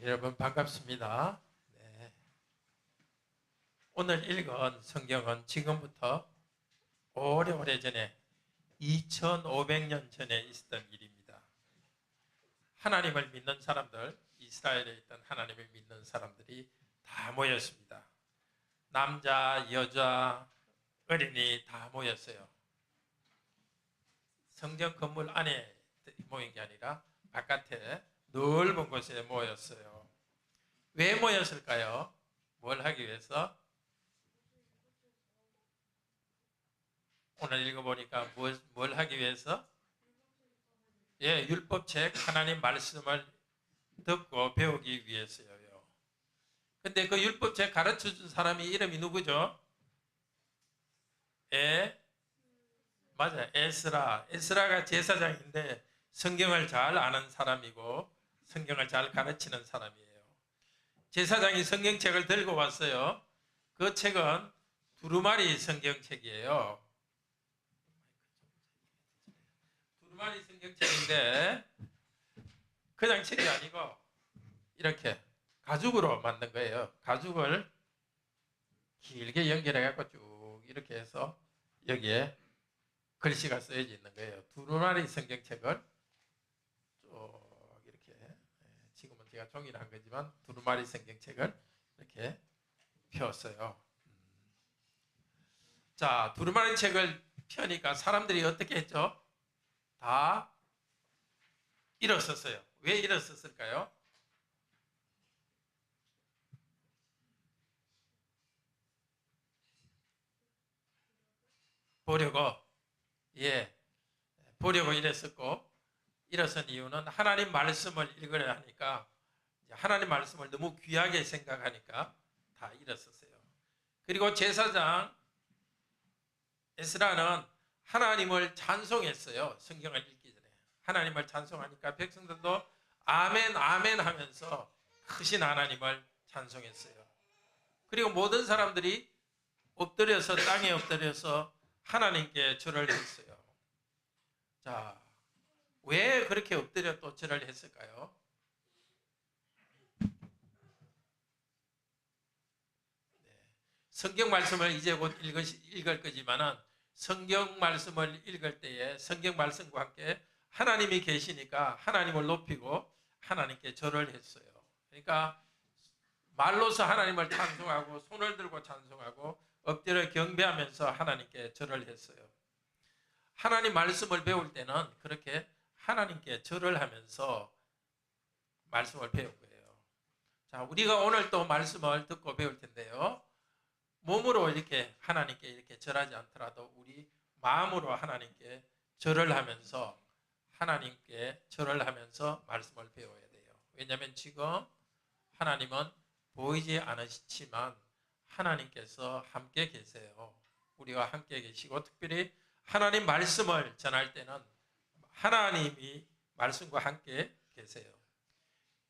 여러분 반갑습니다. 네. 오늘 읽은 성경은 지금부터 오래오래 전에 2500년 전에 있었던 일입니다. 하나님을 믿는 사람들, 이스라엘에 있던 하나님을 믿는 사람들이 다 모였습니다. 남자, 여자, 어린이 다 모였어요. 성전 건물 안에 모인 게 아니라 바깥에 넓은 곳에 모였어요. 왜 모였을까요? 뭘 하기 위해서? 오늘 읽어보니까 뭘 하기 위해서? 예, 율법책 하나님 말씀을 듣고 배우기 위해서요. 근데 그 율법책 가르쳐 준 사람이 이름이 누구죠? 맞아요. 에스라가 제사장인데 성경을 잘 아는 사람이고 성경을 잘 가르치는 사람이에요. 제사장이 성경책을 들고 왔어요. 그 책은 두루마리 성경책이에요. 두루마리 성경책인데 그냥 책이 아니고 이렇게 가죽으로 만든 거예요. 가죽을 길게 연결해갖고 쭉 이렇게 해서 여기에 글씨가 쓰여져 있는 거예요. 두루마리 성경책을 쭉 이렇게, 지금은 제가 종이로 한 거지만 두루마리 성경책을 이렇게 펴었어요. 자, 두루마리 책을 펴니까 사람들이 어떻게 했죠? 다 일어섰어요. 왜 일어섰을까요? 보려고 일했었고, 일어선 이유는 하나님 말씀을 읽으려 하니까, 하나님 말씀을 너무 귀하게 생각하니까 다 일어섰어요. 그리고 제사장 에스라는 하나님을 찬송했어요. 성경을 읽기 전에 하나님을 찬송하니까 백성들도 아멘 아멘 하면서 크신 하나님을 찬송했어요. 그리고 모든 사람들이 엎드려서 땅에 엎드려서 하나님께 절을 했어요. 자, 왜 그렇게 엎드려 또 절을 했을까요? 성경 말씀을 이제 곧 읽을 거지만은 성경 말씀을 읽을 때에 성경 말씀과 함께 하나님이 계시니까 하나님을 높이고 하나님께 절을 했어요. 그러니까 말로서 하나님을 찬송하고 손을 들고 찬송하고 엎드려 경배하면서 하나님께 절을 했어요. 하나님 말씀을 배울 때는 그렇게 하나님께 절을 하면서 말씀을 배운 거예요. 자, 우리가 오늘 또 말씀을 듣고 배울 텐데요. 몸으로 이렇게 하나님께 이렇게 절하지 않더라도 우리 마음으로 하나님께 절을 하면서 하나님께 절을 하면서 말씀을 배워야 돼요. 왜냐하면 지금 하나님은 보이지 않으시지만 하나님께서 함께 계세요. 우리와 함께 계시고 특별히 하나님 말씀을 전할 때는 하나님이 말씀과 함께 계세요.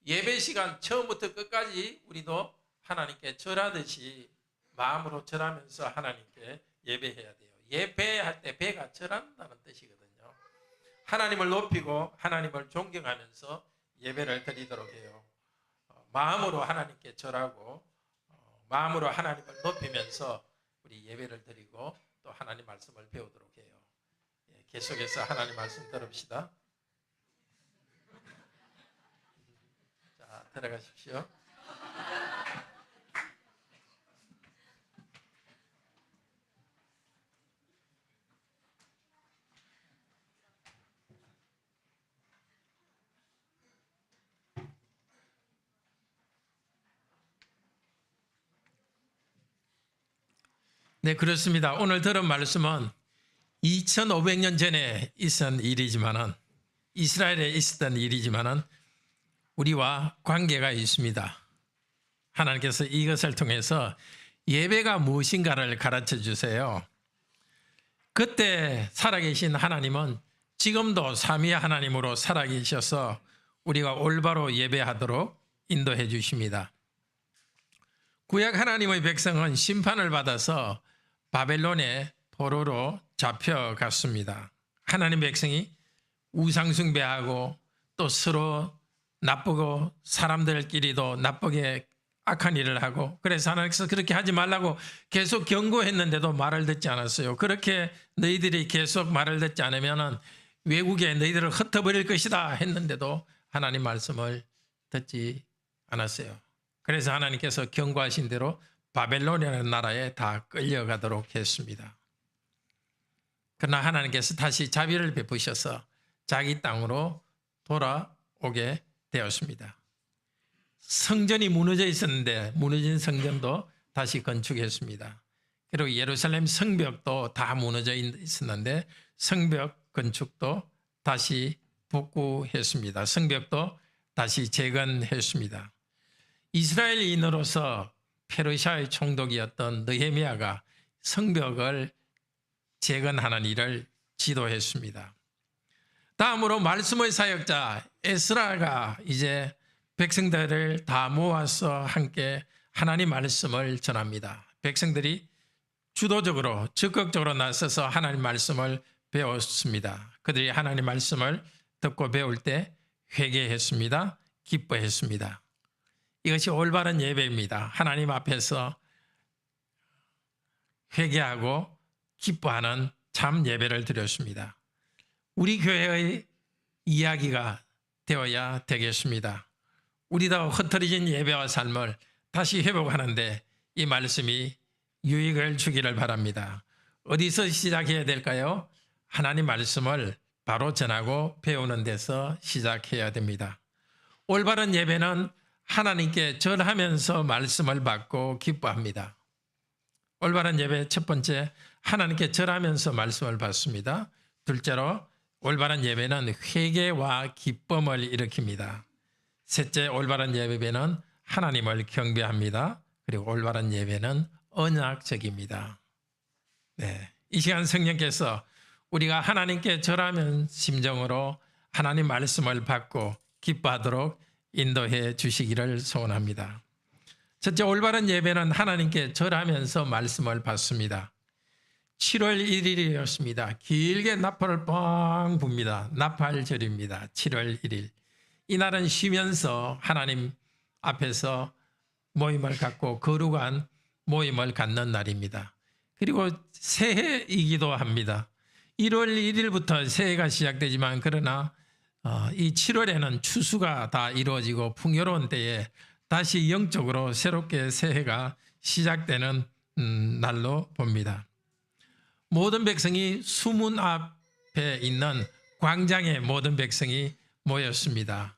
예배 시간 처음부터 끝까지 우리도 하나님께 절하듯이 마음으로 절하면서 하나님께 예배해야 돼요. 예배할 때 배가 절한다는 뜻이거든요. 하나님을 높이고 하나님을 존경하면서 예배를 드리도록 해요. 마음으로 하나님께 절하고 마음으로 하나님을 높이면서 우리 예배를 드리고 또 하나님 말씀을 배우도록 해요. 계속해서 하나님 말씀 들읍시다. 자, 들어가십시오. 네, 그렇습니다. 오늘 들은 말씀은 2500년 전에 있었던 일이지만은 이스라엘에 있었던 일이지만은 우리와 관계가 있습니다. 하나님께서 이것을 통해서 예배가 무엇인가를 가르쳐 주세요. 그때 살아계신 하나님은 지금도 삼위 하나님으로 살아계셔서 우리가 올바로 예배하도록 인도해 주십니다. 구약 하나님의 백성은 심판을 받아서 바벨론의 포로로 잡혀갔습니다. 하나님 백성이 우상숭배하고 또 서로 나쁘고 사람들끼리도 나쁘게 악한 일을 하고, 그래서 하나님께서 그렇게 하지 말라고 계속 경고했는데도 말을 듣지 않았어요. 그렇게 너희들이 계속 말을 듣지 않으면 외국에 너희들을 흩어버릴 것이다 했는데도 하나님 말씀을 듣지 않았어요. 그래서 하나님께서 경고하신 대로 바벨론이라는 나라에 다 끌려가도록 했습니다. 그러나 하나님께서 다시 자비를 베푸셔서 자기 땅으로 돌아오게 되었습니다. 성전이 무너져 있었는데 무너진 성전도 다시 건축했습니다. 그리고 예루살렘 성벽도 다 무너져 있었는데 성벽 건축도 다시 복구했습니다. 성벽도 다시 재건했습니다. 이스라엘인으로서 페르시아의 총독이었던 느헤미야가 성벽을 재건하는 일을 지도했습니다. 다음으로 말씀의 사역자 에스라가 이제 백성들을 다 모아서 함께 하나님 말씀을 전합니다. 백성들이 주도적으로 적극적으로 나서서 하나님 말씀을 배웠습니다. 그들이 하나님 말씀을 듣고 배울 때 회개했습니다. 기뻐했습니다. 이것이 올바른 예배입니다. 하나님 앞에서 회개하고 기뻐하는 참 예배를 드렸습니다. 우리 교회의 이야기가 되어야 되겠습니다. 우리도 흩어진 예배와 삶을 다시 회복하는데 이 말씀이 유익을 주기를 바랍니다. 어디서 시작해야 될까요? 하나님 말씀을 바로 전하고 배우는 데서 시작해야 됩니다. 올바른 예배는 하나님께 절하면서 말씀을 받고 기뻐합니다. 올바른 예배 첫 번째, 하나님께 절하면서 말씀을 받습니다. 둘째로 올바른 예배는 회개와 기쁨을 일으킵니다. 셋째, 올바른 예배는 하나님을 경배합니다. 그리고 올바른 예배는 언약적입니다. 네, 이 시간 성령께서 우리가 하나님께 절하는 심정으로 하나님 말씀을 받고 기뻐하도록 인도해 주시기를 소원합니다. 첫째, 올바른 예배는 하나님께 절하면서 말씀을 받습니다. 7월 1일이었습니다. 길게 나팔을 뻥 붑니다. 나팔절입니다. 7월 1일. 이날은 쉬면서 하나님 앞에서 모임을 갖고 거룩한 모임을 갖는 날입니다. 그리고 새해이기도 합니다. 1월 1일부터 새해가 시작되지만 그러나 이 7월에는 추수가 다 이루어지고 풍요로운 때에 다시 영적으로 새롭게 새해가 시작되는 날로 봅니다. 모든 백성이 수문 앞에 있는 광장에 모든 백성이 모였습니다.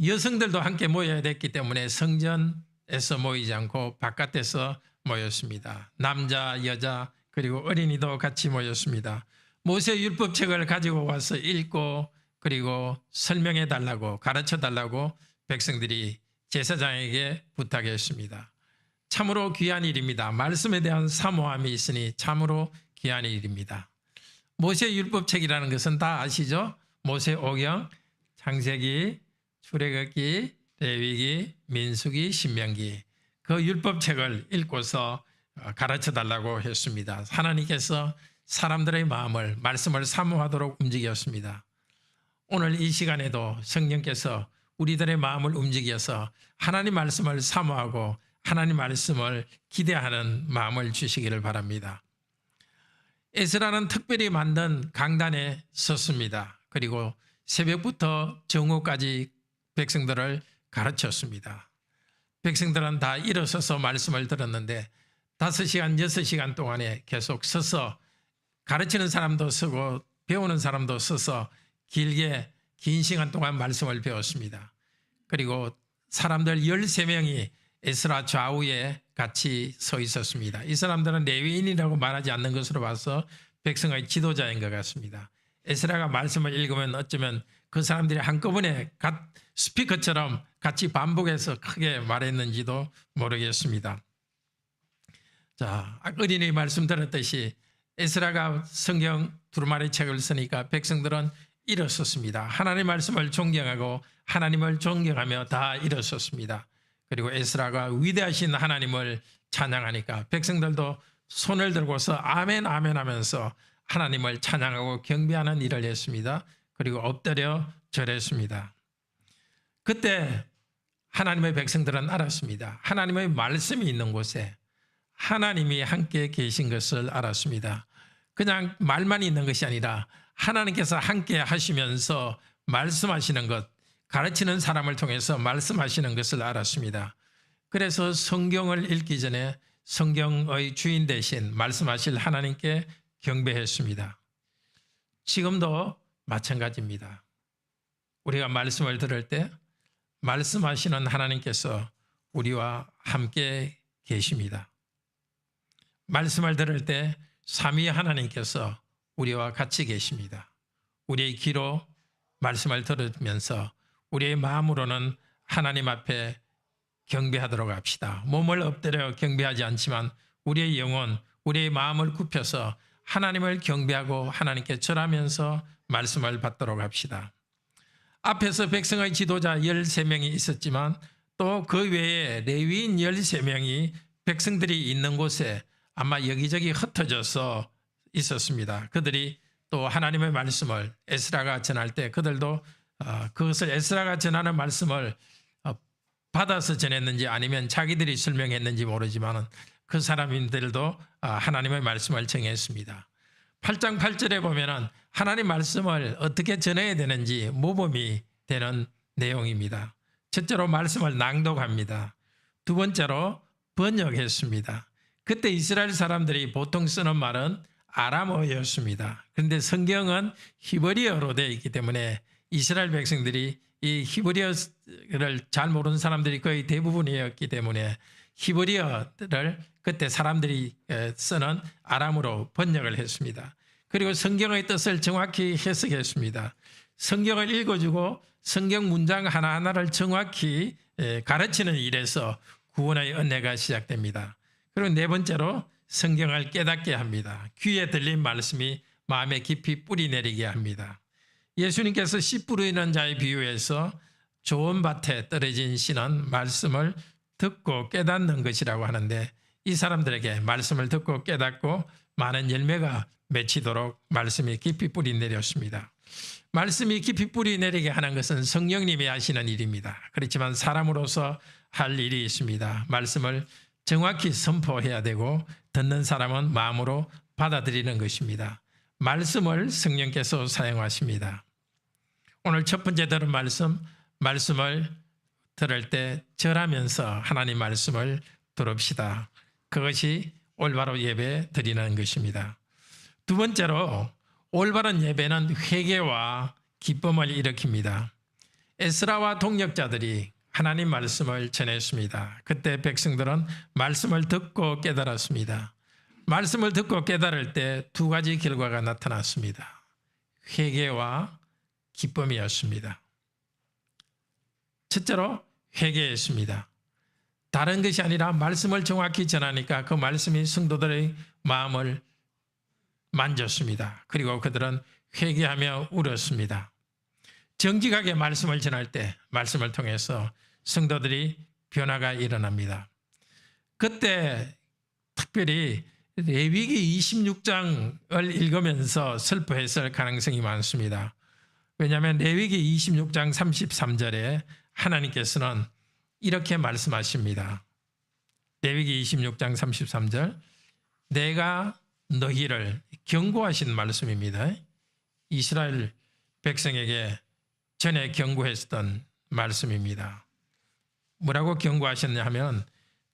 여성들도 함께 모여야 됐기 때문에 성전에서 모이지 않고 바깥에서 모였습니다. 남자, 여자 그리고 어린이도 같이 모였습니다. 모세 율법책을 가지고 와서 읽고 그리고 설명해 달라고 가르쳐 달라고 백성들이 제사장에게 부탁했습니다. 참으로 귀한 일입니다. 말씀에 대한 사모함이 있으니 참으로 귀한 일입니다. 모세 율법책이라는 것은 다 아시죠? 모세 오경, 창세기, 출애굽기, 레위기, 민수기, 신명기 그 율법책을 읽고서 가르쳐 달라고 했습니다. 하나님께서 사람들의 마음을 말씀을 사모하도록 움직였습니다. 오늘 이 시간에도 성령께서 우리들의 마음을 움직여서 하나님 말씀을 사모하고 하나님 말씀을 기대하는 마음을 주시기를 바랍니다. 에스라는 특별히 만든 강단에 섰습니다. 그리고 새벽부터 정오까지 백성들을 가르쳤습니다. 백성들은 다 일어서서 말씀을 들었는데 5시간, 6시간 동안에 계속 서서 가르치는 사람도 서고 배우는 사람도 서서 길게 긴 시간 동안 말씀을 배웠습니다. 그리고 사람들 13명이 에스라 좌우에 같이 서 있었습니다. 이 사람들은 레위인이라고 말하지 않는 것으로 봐서 백성의 지도자인 것 같습니다. 에스라가 말씀을 읽으면 어쩌면 그 사람들이 한꺼번에 스피커처럼 같이 반복해서 크게 말했는지도 모르겠습니다. 자, 어린이 말씀 들었듯이 에스라가 성경 두루마리 책을 쓰니까 백성들은 일어섰습니다. 하나님의 말씀을 존경하고 하나님을 존경하며 다 일어섰습니다. 그리고 에스라가 위대하신 하나님을 찬양하니까 백성들도 손을 들고서 아멘 아멘 하면서 하나님을 찬양하고 경배하는 일을 했습니다. 그리고 엎드려 절했습니다. 그때 하나님의 백성들은 알았습니다. 하나님의 말씀이 있는 곳에 하나님이 함께 계신 것을 알았습니다. 그냥 말만 있는 것이 아니라 하나님께서 함께 하시면서 말씀하시는 것, 가르치는 사람을 통해서 말씀하시는 것을 알았습니다. 그래서 성경을 읽기 전에 성경의 주인 대신 말씀하실 하나님께 경배했습니다. 지금도 마찬가지입니다. 우리가 말씀을 들을 때 말씀하시는 하나님께서 우리와 함께 계십니다. 말씀을 들을 때 삼위 하나님께서 우리와 같이 계십니다. 우리의 귀로 말씀을 들으면서 우리의 마음으로는 하나님 앞에 경배하도록 합시다. 몸을 엎드려 경배하지 않지만 우리의 영혼, 우리의 마음을 굽혀서 하나님을 경배하고 하나님께 절하면서 말씀을 받도록 합시다. 앞에서 백성의 지도자 13명이 있었지만 또 그 외에 레위인 13명이 백성들이 있는 곳에 아마 여기저기 흩어져서 있었습니다. 그들이 또 하나님의 말씀을 에스라가 전할 때 그들도 그것을 에스라가 전하는 말씀을 받아서 전했는지 아니면 자기들이 설명했는지 모르지만 그 사람들도 하나님의 말씀을 정했습니다. 8장 8절에 보면은 하나님 말씀을 어떻게 전해야 되는지 모범이 되는 내용입니다. 첫째로 말씀을 낭독합니다. 두 번째로 번역했습니다. 그때 이스라엘 사람들이 보통 쓰는 말은 아람어였습니다. 그런데 성경은 히브리어로 되어 있기 때문에 이스라엘 백성들이 이 히브리어를 잘 모르는 사람들이 거의 대부분이었기 때문에 히브리어를 그때 사람들이 쓰는 아람어로 번역을 했습니다. 그리고 성경의 뜻을 정확히 해석했습니다. 성경을 읽어주고 성경 문장 하나하나를 정확히 가르치는 일에서 구원의 은혜가 시작됩니다. 그리고 네 번째로 성경을 깨닫게 합니다. 귀에 들린 말씀이 마음에 깊이 뿌리 내리게 합니다. 예수님께서 씨 뿌리는 자의 비유에서 좋은 밭에 떨어진 씨는 말씀을 듣고 깨닫는 것이라고 하는데 이 사람들에게 말씀을 듣고 깨닫고 많은 열매가 맺히도록 말씀이 깊이 뿌리 내렸습니다. 말씀이 깊이 뿌리 내리게 하는 것은 성령님이 하시는 일입니다. 그렇지만 사람으로서 할 일이 있습니다. 말씀을 정확히 선포해야 되고 듣는 사람은 마음으로 받아들이는 것입니다. 말씀을 성령께서 사용하십니다. 오늘 첫 번째 들은 말씀을 들을 때 절하면서 하나님 말씀을 들읍시다. 그것이 올바로 예배 드리는 것입니다. 두 번째로 올바른 예배는 회개와 기쁨을 일으킵니다. 에스라와 동역자들이 하나님 말씀을 전했습니다. 그때 백성들은 말씀을 듣고 깨달았습니다. 말씀을 듣고 깨달을 때 두 가지 결과가 나타났습니다. 회개와 기쁨이었습니다. 첫째로 회개했습니다. 다른 것이 아니라 말씀을 정확히 전하니까 그 말씀이 성도들의 마음을 만졌습니다. 그리고 그들은 회개하며 울었습니다. 정직하게 말씀을 전할 때 말씀을 통해서 성도들이 변화가 일어납니다. 그때 특별히 레위기 26장을 읽으면서 슬퍼했을 가능성이 많습니다. 왜냐하면 레위기 26장 33절에 하나님께서는 이렇게 말씀하십니다. 레위기 26장 33절 내가 너희를 경고하신 말씀입니다. 이스라엘 백성에게 전에 경고했던 말씀입니다. 뭐라고 경고하셨냐 하면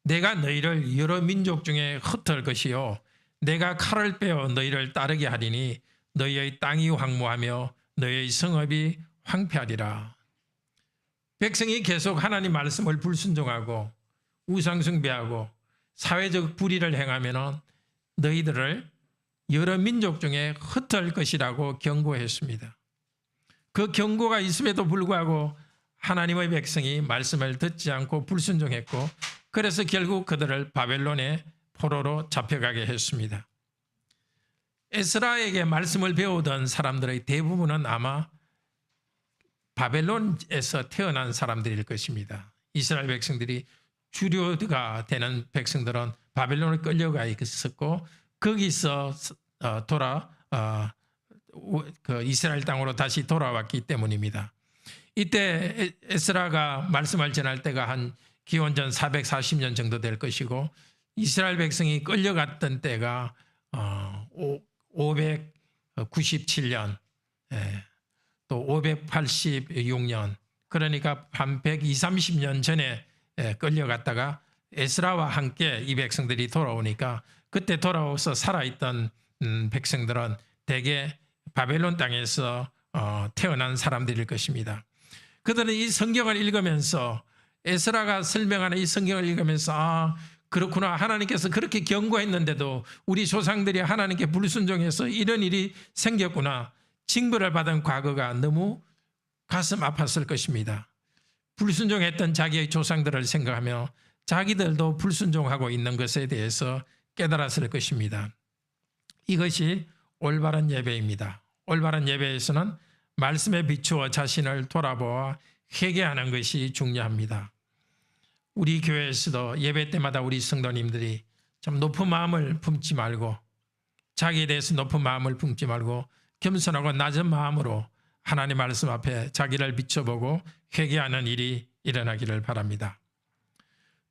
내가 너희를 여러 민족 중에 흩을 것이요 내가 칼을 빼어 너희를 따르게 하리니 너희의 땅이 황무하며 너희의 성읍이 황폐하리라. 백성이 계속 하나님 말씀을 불순종하고 우상 숭배하고 사회적 불의를 행하면 너희들을 여러 민족 중에 흩을 것이라고 경고했습니다. 그 경고가 있음에도 불구하고 하나님의 백성이 말씀을 듣지 않고 불순종했고 그래서 결국 그들을 바벨론의 포로로 잡혀가게 했습니다. 에스라에게 말씀을 배우던 사람들의 대부분은 아마 바벨론에서 태어난 사람들일 것입니다. 이스라엘 백성들이 주류가 되는 백성들은 바벨론에 끌려가 있었고 거기서 이스라엘 땅으로 다시 돌아왔기 때문입니다. 이때 에스라가 말씀을 전할 때가 한 기원전 440년 정도 될 것이고 이스라엘 백성이 끌려갔던 때가 597년 또 586년 그러니까 한 120, 30년 전에 끌려갔다가 에스라와 함께 이 백성들이 돌아오니까 그때 돌아와서 살아있던 백성들은 대개 바벨론 땅에서 태어난 사람들일 것입니다. 그들은 이 성경을 읽으면서 에스라가 설명하는 이 성경을 읽으면서 그렇구나, 하나님께서 그렇게 경고했는데도 우리 조상들이 하나님께 불순종해서 이런 일이 생겼구나, 징벌을 받은 과거가 너무 가슴 아팠을 것입니다. 불순종했던 자기의 조상들을 생각하며 자기들도 불순종하고 있는 것에 대해서 깨달았을 것입니다. 이것이 올바른 예배입니다. 올바른 예배에서는 말씀에 비추어 자신을 돌아보아 회개하는 것이 중요합니다. 우리 교회에서도 예배 때마다 우리 성도님들이 참 높은 마음을 품지 말고, 자기에 대해서 높은 마음을 품지 말고 겸손하고 낮은 마음으로 하나님 말씀 앞에 자기를 비춰보고 회개하는 일이 일어나기를 바랍니다.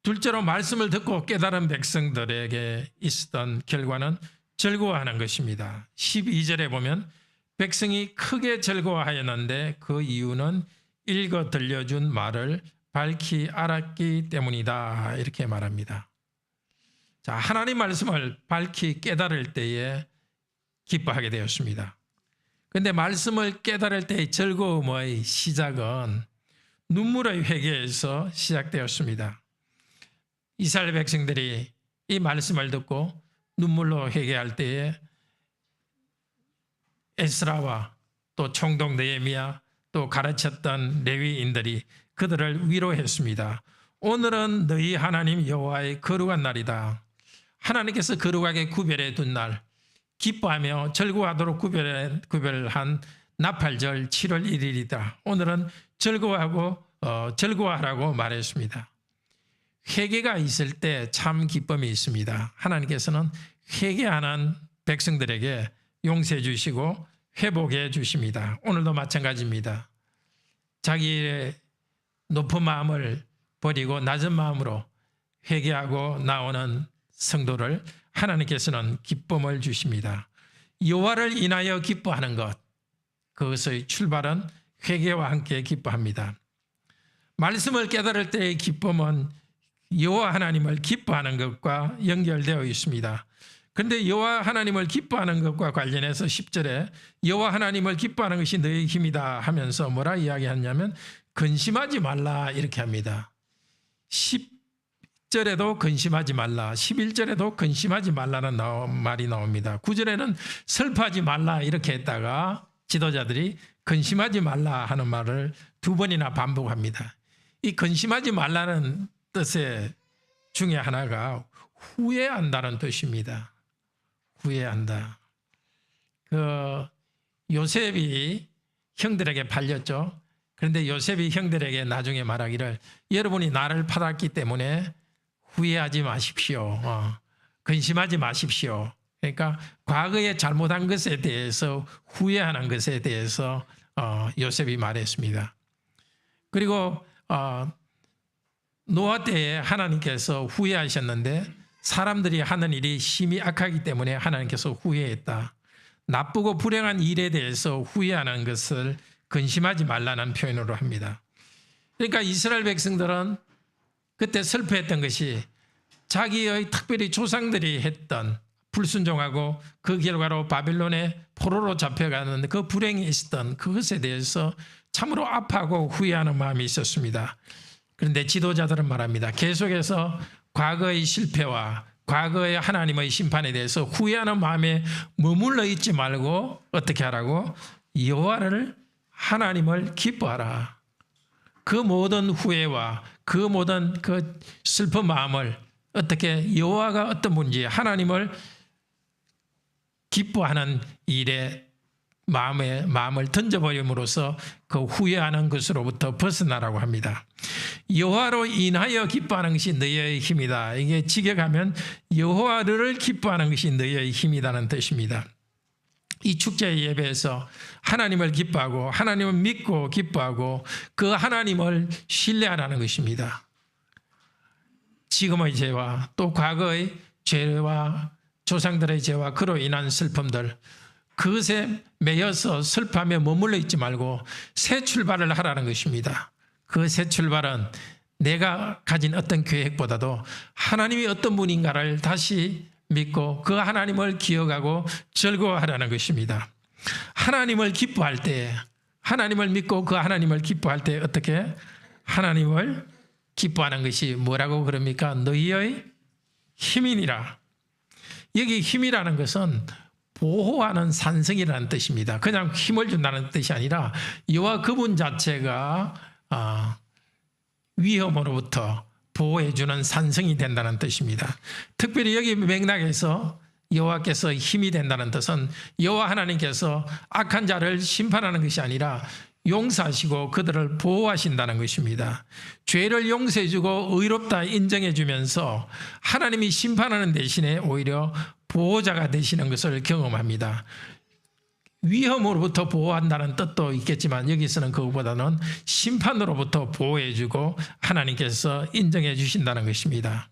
둘째로 말씀을 듣고 깨달은 백성들에게 있었던 결과는 즐거워하는 것입니다. 12절에 보면 백성이 크게 즐거워하였는데 그 이유는 읽어 들려준 말을 밝히 알았기 때문이다, 이렇게 말합니다. 자, 하나님 말씀을 밝히 깨달을 때에 기뻐하게 되었습니다. 그런데 말씀을 깨달을 때의 즐거움의 시작은 눈물의 회개에서 시작되었습니다. 이스라엘 백성들이 이 말씀을 듣고 눈물로 회개할 때에 에스라와 또 총독 느헤미야 또 가르쳤던 레위인들이 그들을 위로했습니다. 오늘은 너희 하나님 여호와의 거룩한 날이다. 하나님께서 거룩하게 구별해 둔 날, 기뻐하며 즐거워하도록 구별한 나팔절 7월 1일이다. 오늘은 즐거워하라고 말했습니다. 회개가 있을 때 참 기쁨이 있습니다. 하나님께서는 회개하는 백성들에게 용서해 주시고 회복해 주십니다. 오늘도 마찬가지입니다. 자기의 높은 마음을 버리고 낮은 마음으로 회개하고 나오는 성도를 하나님께서는 기쁨을 주십니다. 여호와를 인하여 기뻐하는 것, 그것의 출발은 회개와 함께 기뻐합니다. 말씀을 깨달을 때의 기쁨은 여호와 하나님을 기뻐하는 것과 연결되어 있습니다. 그런데 여호와 하나님을 기뻐하는 것과 관련해서 10절에 여호와 하나님을 기뻐하는 것이 너의 힘이다 하면서 뭐라 이야기하냐면 근심하지 말라, 이렇게 합니다. 10절에도 근심하지 말라, 11절에도 근심하지 말라는 말이 나옵니다. 9절에는 슬퍼하지 말라 이렇게 했다가 지도자들이 근심하지 말라 하는 말을 두 번이나 반복합니다. 이 근심하지 말라는 뜻의 중에 하나가 후회한다는 뜻입니다. 후회한다. 요셉이 형들에게 팔렸죠. 그런데 요셉이 형들에게 나중에 말하기를 여러분이 나를 팔았기 때문에 후회하지 마십시오. 근심하지 마십시오. 그러니까 과거에 잘못한 것에 대해서 후회하는 것에 대해서 요셉이 말했습니다. 그리고 노아 때에 하나님께서 후회하셨는데 사람들이 하는 일이 심히 악하기 때문에 하나님께서 후회했다. 나쁘고 불행한 일에 대해서 후회하는 것을 근심하지 말라는 표현으로 합니다. 그러니까 이스라엘 백성들은 그때 슬퍼했던 것이 자기의 특별히 조상들이 했던 불순종하고 그 결과로 바빌론의 포로로 잡혀가는 그 불행이 있었던 그것에 대해서 참으로 아파하고 후회하는 마음이 있었습니다. 그런데 지도자들은 말합니다. 계속해서 과거의 실패와 과거의 하나님의 심판에 대해서 후회하는 마음에 머물러 있지 말고 어떻게 하라고? 여호와를 하나님을 기뻐하라. 그 모든 후회와 그 모든 그 슬픈 마음을 어떻게 여호와가 어떤 분인지 하나님을 기뻐하는 일에 마음을 던져버림으로써 그 후회하는 것으로부터 벗어나라고 합니다. 여호와로 인하여 기뻐하는 것이 너희의 힘이다. 이게 직역하면 여호와를 기뻐하는 것이 너희의 힘이라는 뜻입니다. 이 축제 예배에서 하나님을 기뻐하고 하나님을 믿고 기뻐하고 그 하나님을 신뢰하라는 것입니다. 지금의 죄와 또 과거의 죄와 조상들의 죄와 그로 인한 슬픔들, 그것에 매여서 슬퍼하며 머물러 있지 말고 새 출발을 하라는 것입니다. 그 새 출발은 내가 가진 어떤 계획보다도 하나님이 어떤 분인가를 다시 믿고 그 하나님을 기억하고 즐거워하라는 것입니다. 하나님을 기뻐할 때, 하나님을 믿고 그 하나님을 기뻐할 때 어떻게? 하나님을 기뻐하는 것이 뭐라고 그럽니까? 너희의 힘이니라. 여기 힘이라는 것은 보호하는 산성이라는 뜻입니다. 그냥 힘을 준다는 뜻이 아니라 여호와 그분 자체가 위험으로부터 보호해주는 산성이 된다는 뜻입니다. 특별히 여기 맥락에서 여호와께서 힘이 된다는 뜻은 여호와 하나님께서 악한 자를 심판하는 것이 아니라 용서하시고 그들을 보호하신다는 것입니다. 죄를 용서해주고 의롭다 인정해주면서 하나님이 심판하는 대신에 오히려 보호자가 되시는 것을 경험합니다. 위험으로부터 보호한다는 뜻도 있겠지만 여기서는 그것보다는 심판으로부터 보호해주고 하나님께서 인정해 주신다는 것입니다.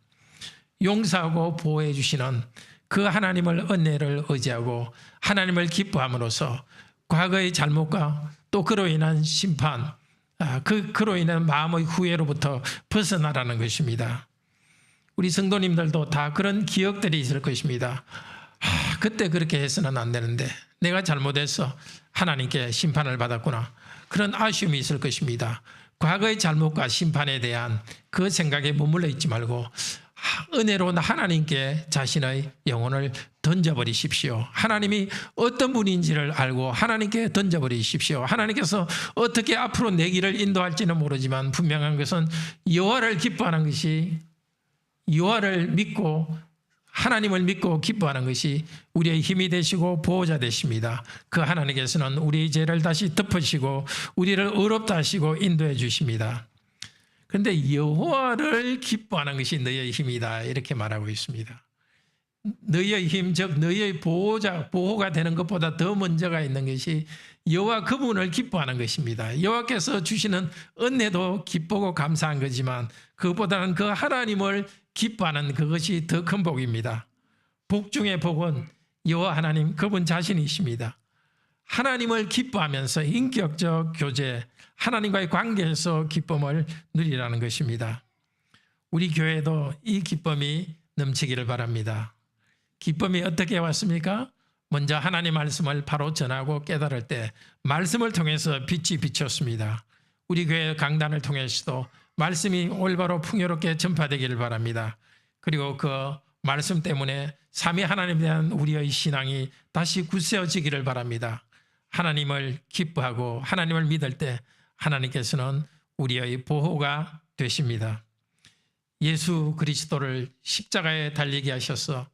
용서하고 보호해 주시는 그 하나님을 은혜를 의지하고 하나님을 기뻐함으로써 과거의 잘못과 또 그로 인한 심판, 그로 인한 마음의 후회로부터 벗어나라는 것입니다. 우리 성도님들도 다 그런 기억들이 있을 것입니다. 그때 그렇게 해서는 안 되는데 내가 잘못해서 하나님께 심판을 받았구나. 그런 아쉬움이 있을 것입니다. 과거의 잘못과 심판에 대한 그 생각에 머물러 있지 말고 은혜로운 하나님께 자신의 영혼을 던져버리십시오. 하나님이 어떤 분인지를 알고 하나님께 던져버리십시오. 하나님께서 어떻게 앞으로 내 길을 인도할지는 모르지만 분명한 것은 여호와를 기뻐하는 것이, 여호와를 믿고 하나님을 믿고 기뻐하는 것이 우리의 힘이 되시고 보호자 되십니다. 그 하나님께서는 우리의 죄를 다시 덮으시고 우리를 의롭다 하시고 인도해 주십니다. 그런데 여호와를 기뻐하는 것이 너희의 힘이다, 이렇게 말하고 있습니다. 너희의 힘, 즉 너희의 보호가 되는 것보다 더 먼저가 있는 것이 여호와 그분을 기뻐하는 것입니다. 여호와께서 주시는 은혜도 기쁘고 감사한 거지만 그것보다는 그 하나님을 기뻐하는 그것이 더 큰 복입니다. 복 중의 복은 여호와 하나님 그분 자신이십니다. 하나님을 기뻐하면서 인격적 교제, 하나님과의 관계에서 기쁨을 누리라는 것입니다. 우리 교회도 이 기쁨이 넘치기를 바랍니다. 기쁨이 어떻게 왔습니까? 먼저 하나님 말씀을 바로 전하고 깨달을 때 말씀을 통해서 빛이 비쳤습니다. 우리 교회 강단을 통해서도 말씀이 올바로 풍요롭게 전파되기를 바랍니다. 그리고 그 말씀 때문에 삼위 하나님에 대한 우리의 신앙이 다시 굳세어지기를 바랍니다. 하나님을 기뻐하고 하나님을 믿을 때 하나님께서는 우리의 보호가 되십니다. 예수 그리스도를 십자가에 달리게 하셔서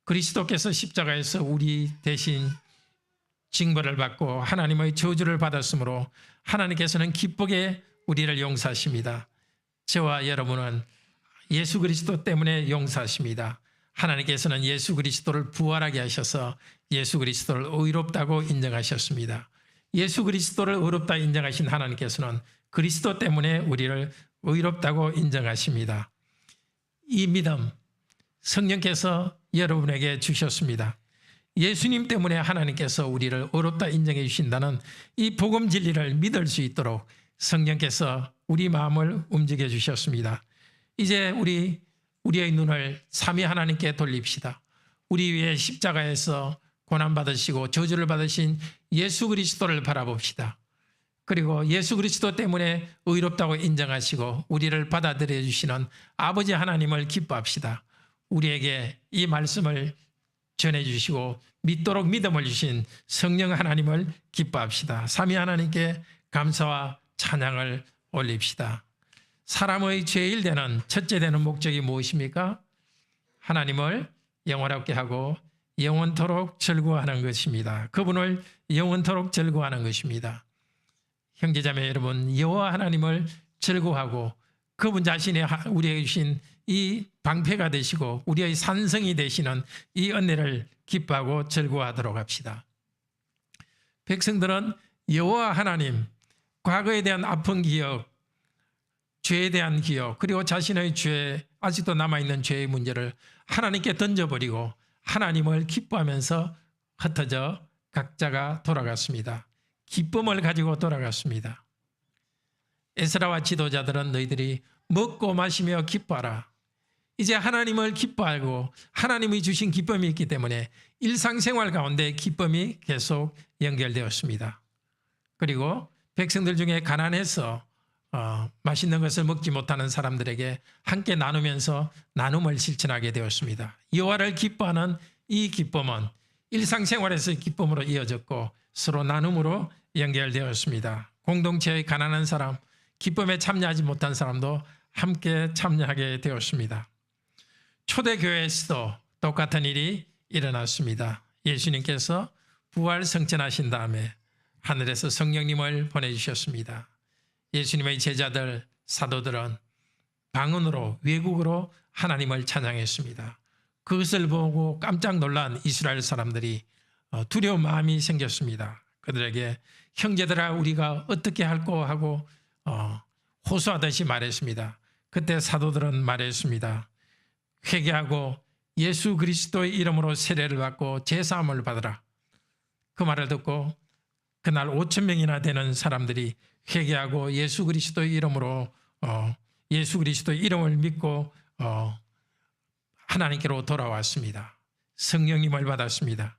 그리스도께서 십자가에서 우리 대신 징벌을 받고 하나님의 저주를 받았으므로 하나님께서는 기쁘게 우리를 용서하십니다. 저와 여러분은 예수 그리스도 때문에 용서하십니다. 하나님께서는 예수 그리스도를 부활하게 하셔서 예수 그리스도를 의롭다고 인정하셨습니다. 예수 그리스도를 의롭다 인정하신 하나님께서는 그리스도 때문에 우리를 의롭다고 인정하십니다. 이 믿음 성령께서 여러분에게 주셨습니다. 예수님 때문에 하나님께서 우리를 의롭다 인정해 주신다는 이 복음 진리를 믿을 수 있도록 성령께서 우리 마음을 움직여 주셨습니다. 이제 우리의 눈을 삼위 하나님께 돌립시다. 우리 위에 십자가에서 고난받으시고 저주를 받으신 예수 그리스도를 바라봅시다. 그리고 예수 그리스도 때문에 의롭다고 인정하시고 우리를 받아들여 주시는 아버지 하나님을 기뻐합시다. 우리에게 이 말씀을 전해주시고 믿도록 믿음을 주신 성령 하나님을 기뻐합시다. 삼위 하나님께 감사와 찬양을 올립시다. 사람의 제일 되는 첫째 되는 목적이 무엇입니까? 하나님을 영원하게 하고 영원토록 즐거워하는 것입니다. 그분을 영원토록 즐거워하는 것입니다. 형제자매 여러분, 여호와 하나님을 즐거워하고 그분 자신이 우리에게 주신 이 방패가 되시고 우리의 산성이 되시는 이 은혜를 기뻐하고 즐거워하도록 합시다. 백성들은 여호와 하나님, 과거에 대한 아픈 기억, 죄에 대한 기억, 그리고 자신의 죄, 아직도 남아있는 죄의 문제를 하나님께 던져버리고 하나님을 기뻐하면서 흩어져 각자가 돌아갔습니다. 기쁨을 가지고 돌아갔습니다. 에스라와 지도자들은 너희들이 먹고 마시며 기뻐하라. 이제 하나님을 기뻐하고 하나님이 주신 기쁨이 있기 때문에 일상생활 가운데 기쁨이 계속 연결되었습니다. 그리고 백성들 중에 가난해서 맛있는 것을 먹지 못하는 사람들에게 함께 나누면서 나눔을 실천하게 되었습니다. 여호와를 기뻐하는 이 기쁨은 일상생활에서의 기쁨으로 이어졌고 서로 나눔으로 연결되었습니다. 공동체의 가난한 사람, 기쁨에 참여하지 못한 사람도 함께 참여하게 되었습니다. 초대교회에서도 똑같은 일이 일어났습니다. 예수님께서 부활 승천하신 다음에 하늘에서 성령님을 보내주셨습니다. 예수님의 제자들, 사도들은 방언으로, 외국어로 하나님을 찬양했습니다. 그것을 보고 깜짝 놀란 이스라엘 사람들이 두려운 마음이 생겼습니다. 그들에게 형제들아 우리가 어떻게 할꼬 하고 호소하듯이 말했습니다. 그때 사도들은 말했습니다. 회개하고 예수 그리스도의 이름으로 세례를 받고 제사함을 받으라. 그 말을 듣고 그날 5,000명이나 되는 사람들이 회개하고 예수 그리스도의 이름으로 예수 그리스도의 이름을 믿고 하나님께로 돌아왔습니다. 성령님을 받았습니다.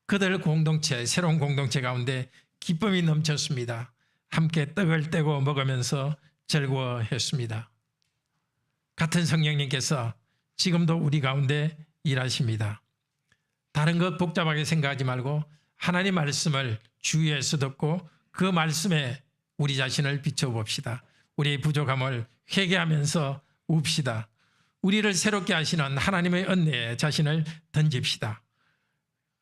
그들 공동체, 새로운 공동체 가운데 기쁨이 넘쳤습니다. 함께 떡을 떼고 먹으면서 즐거워했습니다. 같은 성령님께서 지금도 우리 가운데 일하십니다. 다른 것 복잡하게 생각하지 말고 하나님 말씀을 주위에서 듣고 그 말씀에 우리 자신을 비춰봅시다. 우리의 부족함을 회개하면서 웁시다. 우리를 새롭게 하시는 하나님의 은혜에 자신을 던집시다.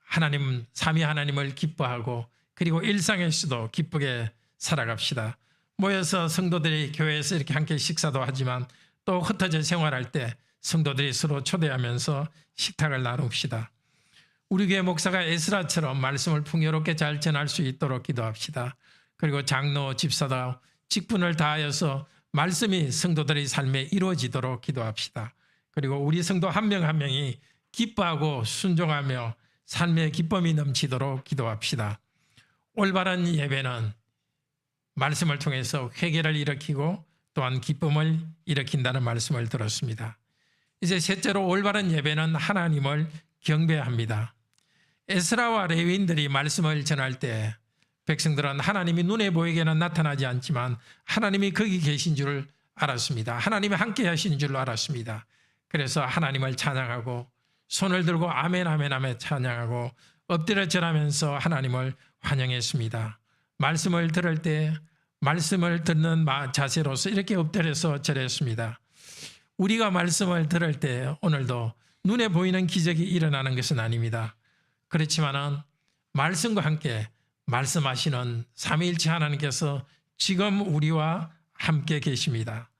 하나님, 삼위 하나님을 기뻐하고 그리고 일상에서도 기쁘게 살아갑시다. 모여서 성도들이 교회에서 이렇게 함께 식사도 하지만 또 흩어져 생활할 때 성도들이 서로 초대하면서 식탁을 나눕시다. 우리 교회 목사가 에스라처럼 말씀을 풍요롭게 잘 전할 수 있도록 기도합시다. 그리고 장로, 집사도 직분을 다하여서 말씀이 성도들의 삶에 이루어지도록 기도합시다. 그리고 우리 성도 한 명 한 명이 기뻐하고 순종하며 삶의 기쁨이 넘치도록 기도합시다. 올바른 예배는 말씀을 통해서 회개를 일으키고 또한 기쁨을 일으킨다는 말씀을 들었습니다. 이제 셋째로 올바른 예배는 하나님을 경배합니다. 에스라와 레위인들이 말씀을 전할 때 백성들은 하나님이 눈에 보이게는 나타나지 않지만 하나님이 거기 계신 줄 알았습니다. 하나님이 함께 하신 줄 알았습니다. 그래서 하나님을 찬양하고 손을 들고 아멘 아멘 아멘 찬양하고 엎드려 절하면서 하나님을 환영했습니다. 말씀을 들을 때 말씀을 듣는 자세로서 이렇게 엎드려서 절했습니다. 우리가 말씀을 들을 때 오늘도 눈에 보이는 기적이 일어나는 것은 아닙니다. 그렇지만은 말씀과 함께 말씀하시는 삼위일체 하나님께서 지금 우리와 함께 계십니다.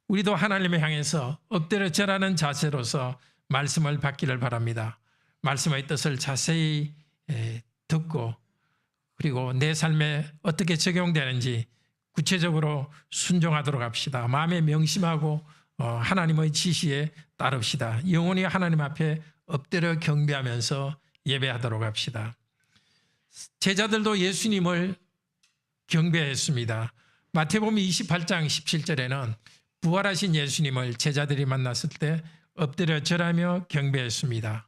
우리도 하나님을 향해서 엎드려 절하는 자세로서 말씀을 받기를 바랍니다. 말씀의 뜻을 자세히 듣고 그리고 내 삶에 어떻게 적용되는지 구체적으로 순종하도록 합시다. 마음에 명심하고 하나님의 지시에 따릅시다. 영원히 하나님 앞에 엎드려 경배하면서 예배하도록 합시다. 제자들도 예수님을 경배했습니다. 마태복음 28장 17절에는 부활하신 예수님을 제자들이 만났을 때 엎드려 절하며 경배했습니다.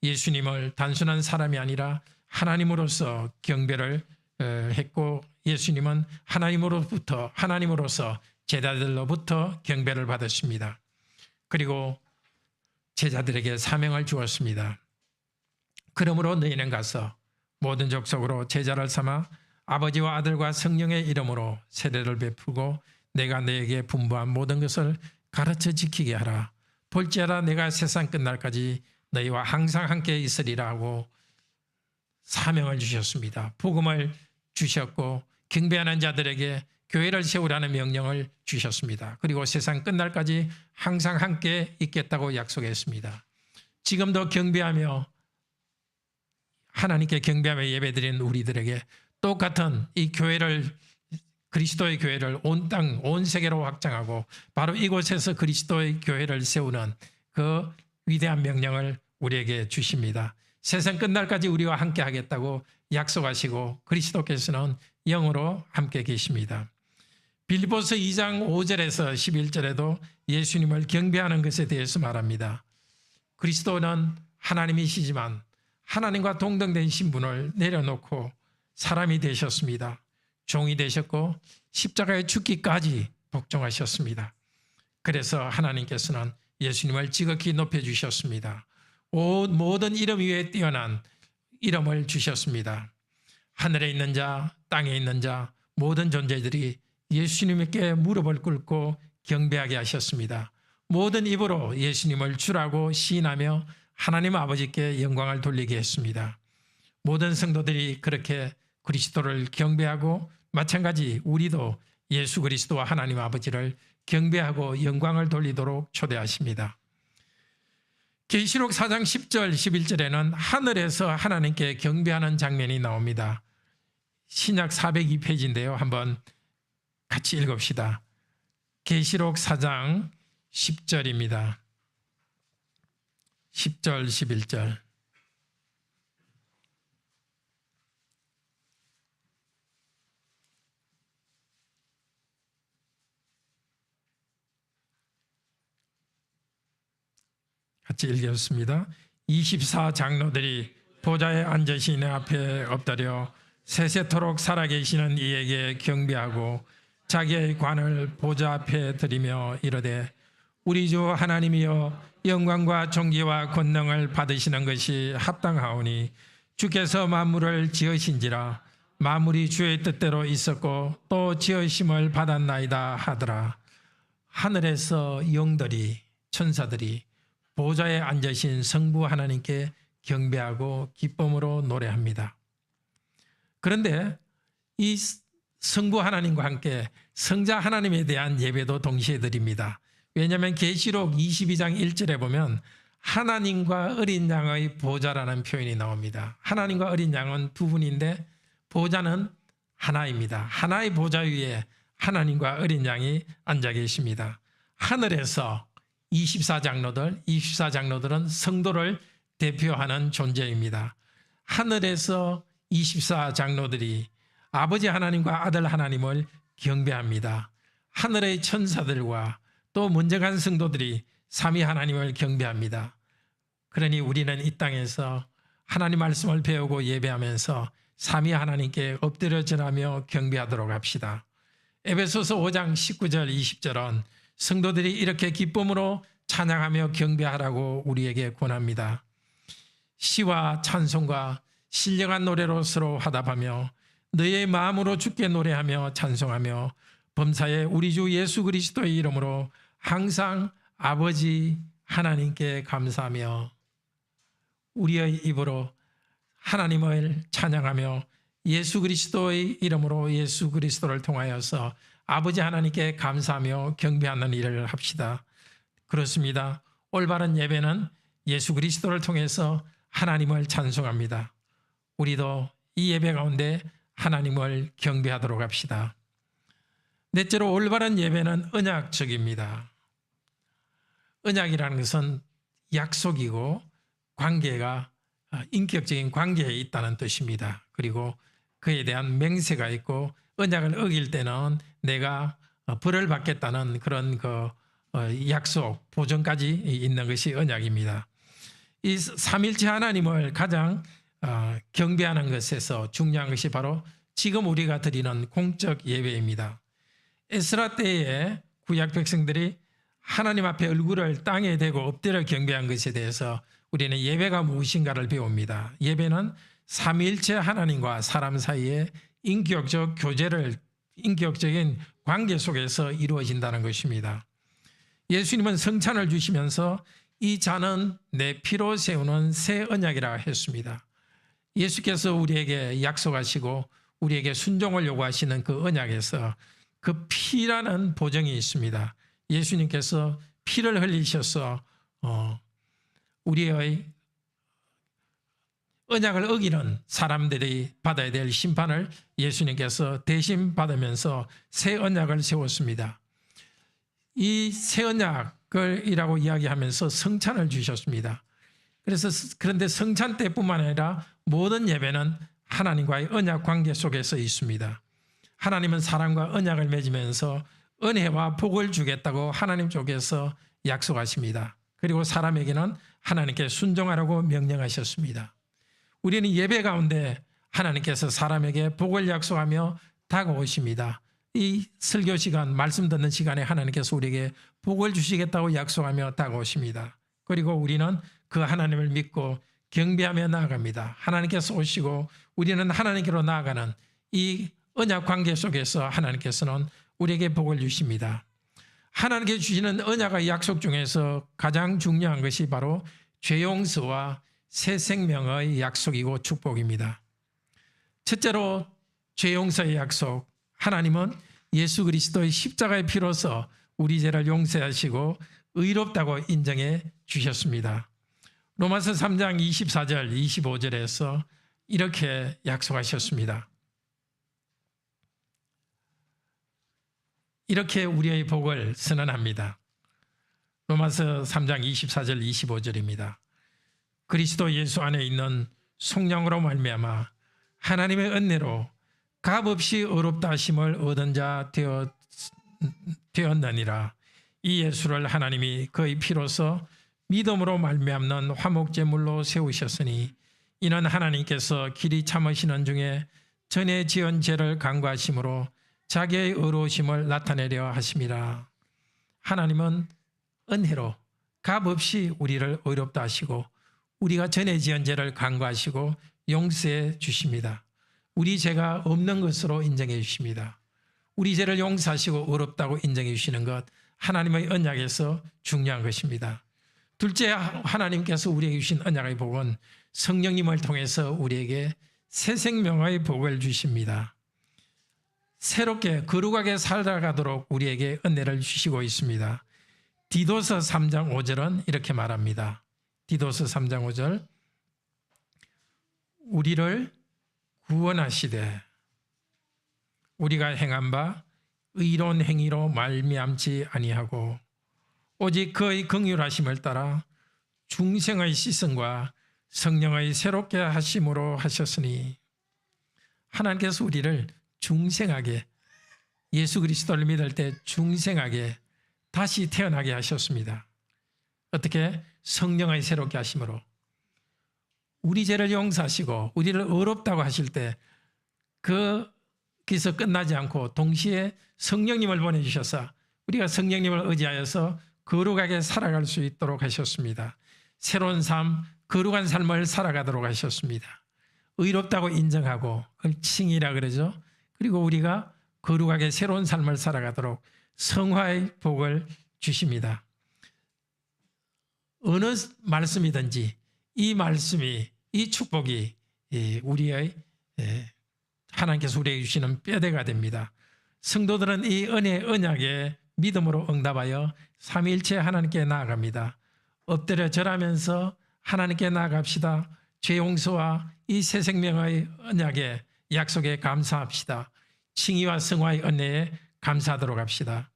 예수님을 단순한 사람이 아니라 하나님으로서 경배를 했고 예수님은 하나님으로서 제자들로부터 경배를 받았습니다. 그리고 제자들에게 사명을 주었습니다. 그러므로 너희는 가서 모든 족속으로 제자를 삼아 아버지와 아들과 성령의 이름으로 세례를 베푸고 내가 너에게 분부한 모든 것을 가르쳐 지키게 하라. 볼지어다 내가 세상 끝날까지 너희와 항상 함께 있으리라 하고 사명을 주셨습니다. 복음을 주셨고 경배하는 자들에게 교회를 세우라는 명령을 주셨습니다. 그리고 세상 끝날까지 항상 함께 있겠다고 약속했습니다. 지금도 경배하며 하나님께 경배하며 예배드리는 우리들에게 똑같은 이 교회를, 그리스도의 교회를 온 땅, 온 세계로 확장하고 바로 이곳에서 그리스도의 교회를 세우는 그 위대한 명령을 우리에게 주십니다. 세상 끝날까지 우리와 함께 하겠다고 약속하시고 그리스도께서는 영으로 함께 계십니다. 빌립보서 2장 5절에서 11절에도 예수님을 경배하는 것에 대해서 말합니다. 그리스도는 하나님이시지만 하나님과 동등된 신분을 내려놓고 사람이 되셨습니다. 종이 되셨고 십자가에 죽기까지 복종하셨습니다. 그래서 하나님께서는 예수님을 지극히 높여주셨습니다. 모든 이름 위에 뛰어난 이름을 주셨습니다. 하늘에 있는 자, 땅에 있는 자, 모든 존재들이 예수님께 무릎을 꿇고 경배하게 하셨습니다. 모든 입으로 예수님을 주라고 시인하며 하나님 아버지께 영광을 돌리게 했습니다. 모든 성도들이 그렇게 그리스도를 경배하고 마찬가지 우리도 예수 그리스도와 하나님 아버지를 경배하고 영광을 돌리도록 초대하십니다. 계시록 4장 10절 11절에는 하늘에서 하나님께 경배하는 장면이 나옵니다. 신약 402페이지인데요. 한번 같이 읽읍시다. 계시록 4장 10절입니다. 10절 11절. 같이 읽겠습니다. 24장로들이 보좌에 앉으신 앞에 엎드려 세세토록 살아계시는 이에게 경배하고 자기의 관을 보좌 앞에 드리며 이르되 우리 주 하나님이여 영광과 존귀와 권능을 받으시는 것이 합당하오니 주께서 만물을 지으신지라 만물이 주의 뜻대로 있었고 또 지으심을 받았나이다 하더라. 하늘에서 영들이 천사들이 보좌에 앉으신 성부 하나님께 경배하고 기쁨으로 노래합니다. 그런데 이 성부 하나님과 함께 성자 하나님에 대한 예배도 동시에 드립니다. 왜냐하면 계시록 22장 1절에 보면 하나님과 어린 양의 보좌라는 표현이 나옵니다. 하나님과 어린 양은 두 분인데 보좌는 하나입니다. 하나의 보좌 위에 하나님과 어린 양이 앉아 계십니다. 하늘에서 24장로들은 성도를 대표하는 존재입니다. 하늘에서 24장로들이 아버지 하나님과 아들 하나님을 경배합니다. 하늘의 천사들과 또 문정한 성도들이 삼위 하나님을 경배합니다. 그러니 우리는 이 땅에서 하나님 말씀을 배우고 예배하면서 삼위 하나님께 엎드려 절하며 경배하도록 합시다. 에베소서 5장 19절 20절은 성도들이 이렇게 기쁨으로 찬양하며 경배하라고 우리에게 권합니다. 시와 찬송과 신령한 노래로 서로 화답하며 너의 마음으로 주께 노래하며 찬송하며 범사에 우리 주 예수 그리스도의 이름으로 항상 아버지 하나님께 감사하며 우리의 입으로 하나님을 찬양하며 예수 그리스도의 이름으로 예수 그리스도를 통하여서 아버지 하나님께 감사하며 경배하는 일을 합시다. 그렇습니다. 올바른 예배는 예수 그리스도를 통해서 하나님을 찬송합니다. 우리도 이 예배 가운데 하나님을 경배하도록 합시다. 넷째로 올바른 예배는 언약적입니다. 언약이라는 것은 약속이고 관계가 인격적인 관계에 있다는 뜻입니다. 그리고 그에 대한 맹세가 있고 언약을 어길 때는 내가 벌을 받겠다는 그런 약속, 보증까지 있는 것이 언약입니다. 이 삼일체 하나님을 가장 경배하는 것에서 중요한 것이 바로 지금 우리가 드리는 공적 예배입니다. 에스라 때에 구약 백성들이 하나님 앞에 얼굴을 땅에 대고 엎드려 경배한 것에 대해서 우리는 예배가 무엇인가를 배웁니다. 예배는 삼위일체 하나님과 사람 사이의 인격적인 관계 속에서 이루어진다는 것입니다. 예수님은 성찬을 주시면서 이 잔은 내 피로 세우는 새 언약이라 했습니다. 예수께서 우리에게 약속하시고 우리에게 순종을 요구하시는 그 언약에서 그 피라는 보증이 있습니다. 예수님께서 피를 흘리셔서 우리의 언약을 어기는 사람들이 받아야 될 심판을 예수님께서 대신 받으면서 새 언약을 세웠습니다. 이 새 언약이라고 이야기하면서 성찬을 주셨습니다. 그런데 성찬 때뿐만 아니라 모든 예배는 하나님과의 언약 관계 속에서 있습니다. 하나님은 사람과 언약을 맺으면서 은혜와 복을 주겠다고 하나님 쪽에서 약속하십니다. 그리고 사람에게는 하나님께 순종하라고 명령하셨습니다. 우리는 예배 가운데 하나님께서 사람에게 복을 약속하며 다가오십니다. 이 설교 시간, 말씀 듣는 시간에 하나님께서 우리에게 복을 주시겠다고 약속하며 다가오십니다. 그리고 우리는 그 하나님을 믿고 경배하며 나아갑니다. 하나님께서 오시고 우리는 하나님께로 나아가는 이 언약 관계 속에서 하나님께서는 우리에게 복을 주십니다. 하나님께 주시는 언약의 약속 중에서 가장 중요한 것이 바로 죄 용서와 새 생명의 약속이고 축복입니다. 첫째로 죄 용서의 약속. 하나님은 예수 그리스도의 십자가의 피로서 우리 죄를 용서하시고 의롭다고 인정해 주셨습니다. 로마서 3장 24절 25절에서 이렇게 약속하셨습니다. 이렇게 우리의 복을 선언합니다. 로마서 3장 24절 25절입니다. 그리스도 예수 안에 있는 성령으로 말미암아 하나님의 은혜로 값없이 의롭다 하심을 얻은 자 되었느니라. 이 예수를 하나님이 그의 피로서 믿음으로 말미암는 화목제물로 세우셨으니 이는 하나님께서 길이 참으시는 중에 전에 지은 죄를 간구하심으로 자기의 의로우심을 나타내려 하심이라. 하나님은 은혜로 값없이 우리를 의롭다 하시고 우리가 전에 지은 죄를 간구하시고 용서해 주십니다. 우리 죄가 없는 것으로 인정해 주십니다. 우리 죄를 용서하시고 의롭다고 인정해 주시는 것, 하나님의 언약에서 중요한 것입니다. 둘째, 하나님께서 우리에게 주신 언약의 복은 성령님을 통해서 우리에게 새 생명의 복을 주십니다. 새롭게 거룩하게 살아가도록 우리에게 은혜를 주시고 있습니다. 디도서 3장 5절은 이렇게 말합니다. 디도서 3장 5절, 우리를 구원하시되 우리가 행한 바 의로운 행위로 말미암지 아니하고 오직 그의 긍휼하심을 따라 중생의 시선과 성령의 새롭게 하심으로 하셨으니. 하나님께서 우리를 중생하게, 예수 그리스도를 믿을 때 중생하게 다시 태어나게 하셨습니다. 어떻게? 성령의 새롭게 하심으로. 우리 죄를 용서하시고 우리를 의롭다고 하실 때 거기서 끝나지 않고 동시에 성령님을 보내주셔서 우리가 성령님을 의지하여서 거룩하게 살아갈 수 있도록 하셨습니다. 새로운 삶, 거룩한 삶을 살아가도록 하셨습니다. 의롭다고 인정하고 칭이라 그러죠. 그리고 우리가 거룩하게 새로운 삶을 살아가도록 성화의 복을 주십니다. 어느 말씀이든지 이 말씀이, 이 축복이 우리의 하나님께서 우리에게 주시는 뼈대가 됩니다. 성도들은 이 언약에 믿음으로 응답하여 삼위일체 하나님께 나아갑니다. 엎드려 절하면서 하나님께 나아갑시다. 죄 용서와 이 새 생명의 언약의 약속에 감사합시다. 칭의와 성화의 은혜에 감사하도록 합시다.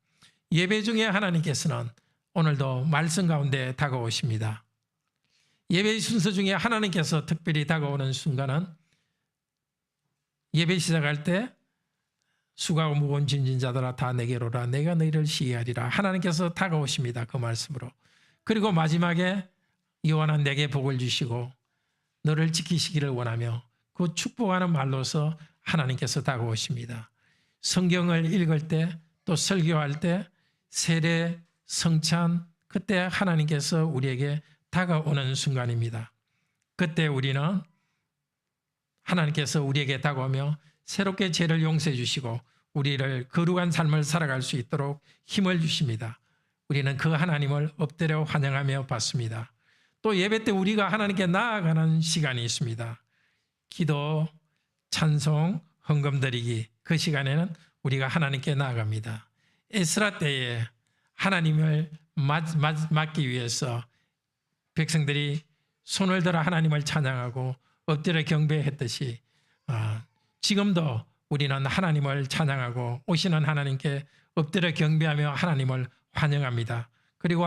예배 중에 하나님께서는 오늘도 말씀 가운데 다가오십니다. 예배 순서 중에 하나님께서 특별히 다가오는 순간은 예배 시작할 때 수고하고 무거운 짐진 자들아 다 내게로 오라 내가 너희를 시기하리라. 하나님께서 다가오십니다. 그 말씀으로. 그리고 마지막에 요한아 내게 복을 주시고 너를 지키시기를 원하며 그 축복하는 말로서 하나님께서 다가오십니다. 성경을 읽을 때 또 설교할 때 세례, 성찬, 그때 하나님께서 우리에게 다가오는 순간입니다. 그때 우리는 하나님께서 우리에게 다가오며 새롭게 죄를 용서해 주시고 우리를 거룩한 삶을 살아갈 수 있도록 힘을 주십니다. 우리는 그 하나님을 엎드려 환영하며 받습니다. 또 예배 때 우리가 하나님께 나아가는 시간이 있습니다. 기도, 찬송, 헌금 드리기, 그 시간에는 우리가 하나님께 나아갑니다. 에스라 때에 하나님을 맡기 위해서 백성들이 손을 들어 하나님을 찬양하고 엎드려 경배했듯이 지금도 우리는 하나님을 찬양하고 오시는 하나님께 엎드려 경배하며 하나님을 환영합니다. 그리고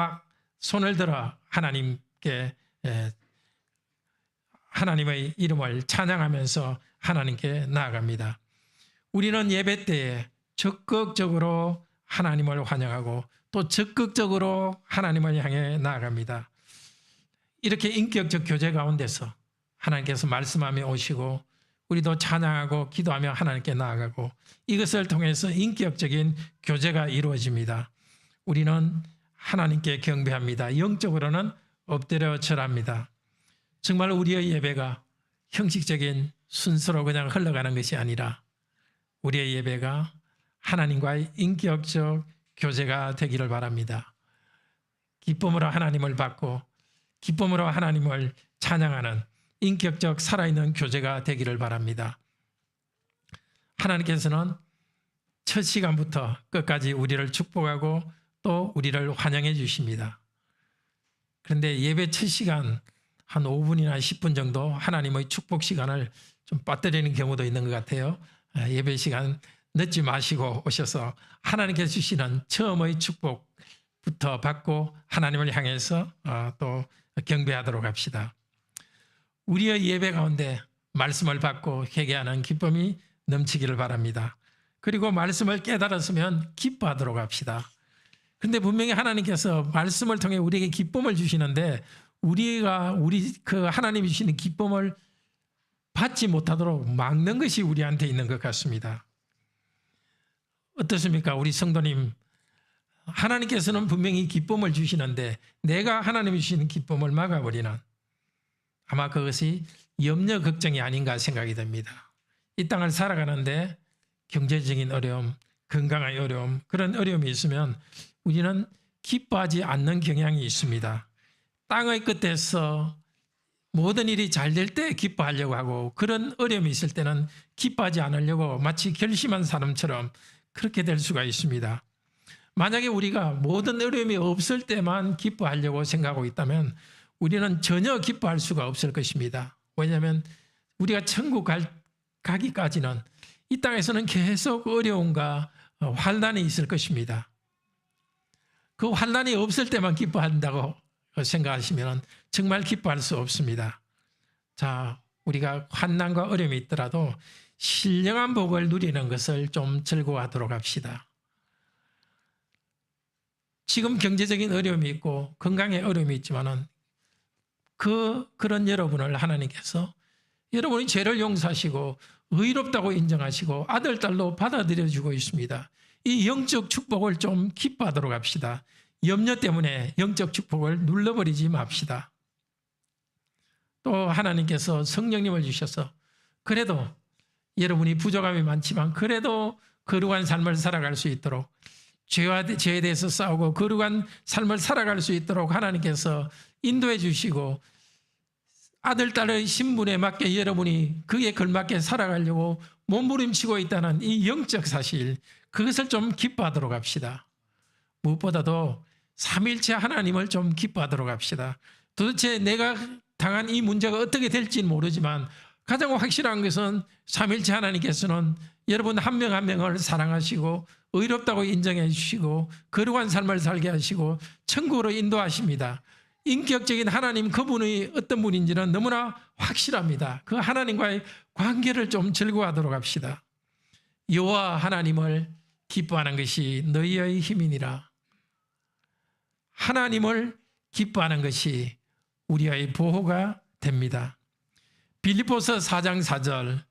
손을 들어 하나님께 하나님의 이름을 찬양하면서 하나님께 나아갑니다. 우리는 예배 때에 적극적으로 하나님을 환영하고 또 적극적으로 하나님을 향해 나아갑니다. 이렇게 인격적 교제 가운데서 하나님께서 말씀하며 오시고 우리도 찬양하고 기도하며 하나님께 나아가고 이것을 통해서 인격적인 교제가 이루어집니다. 우리는 하나님께 경배합니다. 영적으로는 엎드려 절합니다. 정말 우리의 예배가 형식적인 순서로 그냥 흘러가는 것이 아니라 우리의 예배가 하나님과의 인격적 교제가 되기를 바랍니다. 기쁨으로 하나님을 받고 기쁨으로 하나님을 찬양하는 인격적 살아있는 교제가 되기를 바랍니다. 하나님께서는 첫 시간부터 끝까지 우리를 축복하고 또 우리를 환영해 주십니다. 그런데 예배 첫 시간 한 5분이나 10분 정도 하나님의 축복 시간을 좀 빠뜨리는 경우도 있는 것 같아요. 예배 시간 늦지 마시고 오셔서 하나님께서 주시는 처음의 축복부터 받고 하나님을 향해서 또 경배하도록 합시다. 우리의 예배 가운데 말씀을 받고 회개하는 기쁨이 넘치기를 바랍니다. 그리고 말씀을 깨달았으면 기뻐하도록 합시다. 그런데 분명히 하나님께서 말씀을 통해 우리에게 기쁨을 주시는데 우리가 그 하나님이 주시는 기쁨을 받지 못하도록 막는 것이 우리한테 있는 것 같습니다. 어떻습니까? 우리 성도님, 하나님께서는 분명히 기쁨을 주시는데 내가 하나님이 주시는 기쁨을 막아버리는, 아마 그것이 염려 걱정이 아닌가 생각이 됩니다. 이 땅을 살아가는데 경제적인 어려움, 건강의 어려움, 그런 어려움이 있으면 우리는 기뻐하지 않는 경향이 있습니다. 땅의 끝에서 모든 일이 잘 될 때 기뻐하려고 하고 그런 어려움이 있을 때는 기뻐하지 않으려고 마치 결심한 사람처럼 그렇게 될 수가 있습니다. 만약에 우리가 모든 어려움이 없을 때만 기뻐하려고 생각하고 있다면 우리는 전혀 기뻐할 수가 없을 것입니다. 왜냐하면 우리가 천국 가기까지는 이 땅에서는 계속 어려움과 환난이 있을 것입니다. 그 환난이 없을 때만 기뻐한다고 생각하시면 정말 기뻐할 수 없습니다. 자, 우리가 환난과 어려움이 있더라도 신령한 복을 누리는 것을 좀 즐거워하도록 합시다. 지금 경제적인 어려움이 있고 건강에 어려움이 있지만은 그런 여러분을 하나님께서 여러분이 죄를 용서하시고 의롭다고 인정하시고 아들, 딸로 받아들여주고 있습니다. 이 영적 축복을 좀 기뻐하도록 합시다. 염려 때문에 영적 축복을 눌러버리지 맙시다. 또 하나님께서 성령님을 주셔서 그래도 여러분이 부족함이 많지만 그래도 거룩한 삶을 살아갈 수 있도록 죄에 대해서 싸우고 거룩한 삶을 살아갈 수 있도록 하나님께서 인도해 주시고 아들, 딸의 신분에 맞게 여러분이 그에 걸맞게 살아가려고 몸부림치고 있다는 이 영적 사실, 그것을 좀 기뻐하도록 합시다. 무엇보다도 삼일체 하나님을 좀 기뻐하도록 합시다. 도대체 내가 당한 이 문제가 어떻게 될지는 모르지만 가장 확실한 것은 삼일체 하나님께서는 여러분 한 명 한 명을 사랑하시고 의롭다고 인정해 주시고 거룩한 삶을 살게 하시고 천국으로 인도하십니다. 인격적인 하나님 그분이 어떤 분인지는 너무나 확실합니다. 그 하나님과의 관계를 좀 즐거워하도록 합시다. 여호와 하나님을 기뻐하는 것이 너희의 힘이니라. 하나님을 기뻐하는 것이 우리의 보호가 됩니다. 빌립보서 4장 4절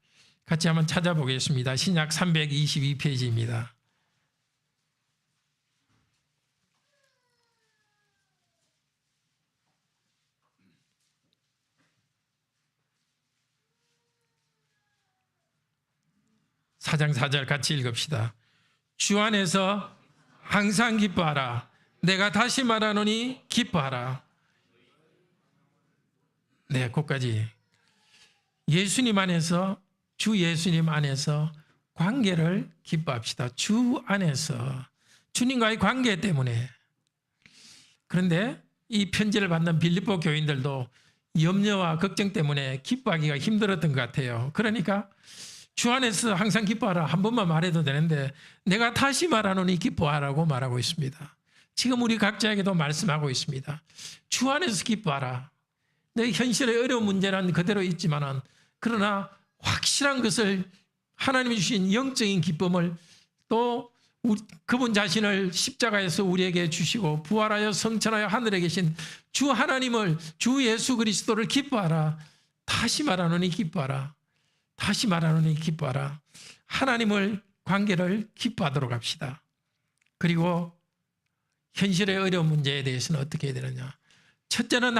같이 한번 찾아보겠습니다. 신약 322페이지입니다. 사장 4절 같이 읽읍시다. 주 안에서 항상 기뻐하라. 내가 다시 말하노니 기뻐하라. 네, 거기까지. 예수님 안에서, 주 예수님 안에서 관계를 기뻐합시다. 주 안에서 주님과의 관계 때문에. 그런데 이 편지를 받는 빌립보 교인들도 염려와 걱정 때문에 기뻐하기가 힘들었던 것 같아요. 그러니까 주 안에서 항상 기뻐하라 한 번만 말해도 되는데 내가 다시 말하노니 기뻐하라고 말하고 있습니다. 지금 우리 각자에게도 말씀하고 있습니다. 주 안에서 기뻐하라. 내 현실의 어려운 문제는 그대로 있지만은 그러나 확실한 것을 하나님이 주신 영적인 기쁨을 또 그분 자신을 십자가에서 우리에게 주시고 부활하여 성천하여 하늘에 계신 주 하나님을 주 예수 그리스도를 기뻐하라. 다시 말하노니 기뻐하라. 다시 말하노니 기뻐하라. 하나님을 관계를 기뻐하도록 합시다. 그리고 현실의 어려운 문제에 대해서는 어떻게 해야 되느냐. 첫째는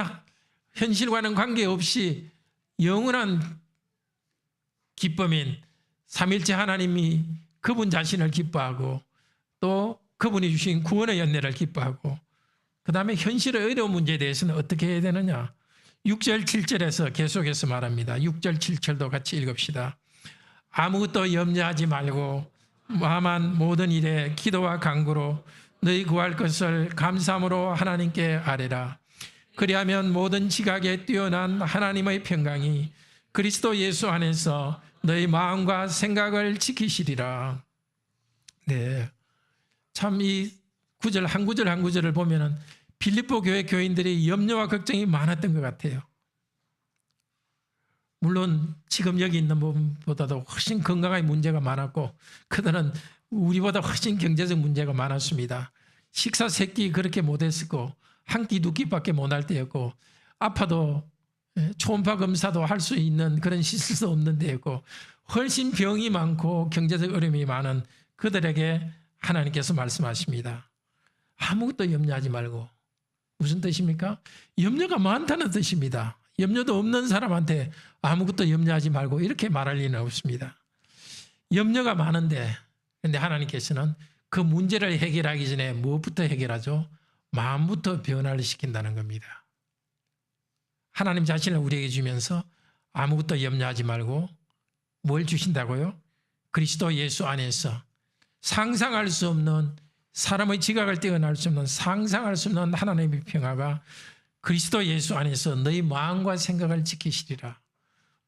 현실과는 관계없이 영원한 기쁨인 삼일째 하나님이 그분 자신을 기뻐하고 또 그분이 주신 구원의 연례를 기뻐하고 그 다음에 현실의 어려운 문제에 대해서는 어떻게 해야 되느냐. 6절 7절에서 계속해서 말합니다. 6절 7절도 같이 읽읍시다. 아무것도 염려하지 말고 마음한 모든 일에 기도와 간구로 너희 구할 것을 감사함으로 하나님께 아뢰라. 그리하면 모든 지각에 뛰어난 하나님의 평강이 그리스도 예수 안에서 너희 마음과 생각을 지키시리라. 네, 참 이 구절 한 구절 한 구절을 보면은 빌립보 교회 교인들이 염려와 걱정이 많았던 것 같아요. 물론 지금 여기 있는 분보다도 훨씬 건강의 문제가 많았고 그들은 우리보다 훨씬 경제적 문제가 많았습니다. 식사 세 끼 그렇게 못했었고 한 끼 두 끼밖에 못할 때였고 아파도 초음파 검사도 할 수 있는 그런 시설 수 없는 데였고 훨씬 병이 많고 경제적 어려움이 많은 그들에게 하나님께서 말씀하십니다. 아무것도 염려하지 말고. 무슨 뜻입니까? 염려가 많다는 뜻입니다. 염려도 없는 사람한테 아무것도 염려하지 말고 이렇게 말할 리는 없습니다. 염려가 많은데 그런데 하나님께서는 그 문제를 해결하기 전에 무엇부터 해결하죠? 마음부터 변화를 시킨다는 겁니다. 하나님 자신을 우리에게 주면서 아무것도 염려하지 말고 뭘 주신다고요? 그리스도 예수 안에서 상상할 수 없는 사람의 지각을 뛰어날 수 없는 상상할 수 없는 하나님의 평화가 그리스도 예수 안에서 너희 마음과 생각을 지키시리라.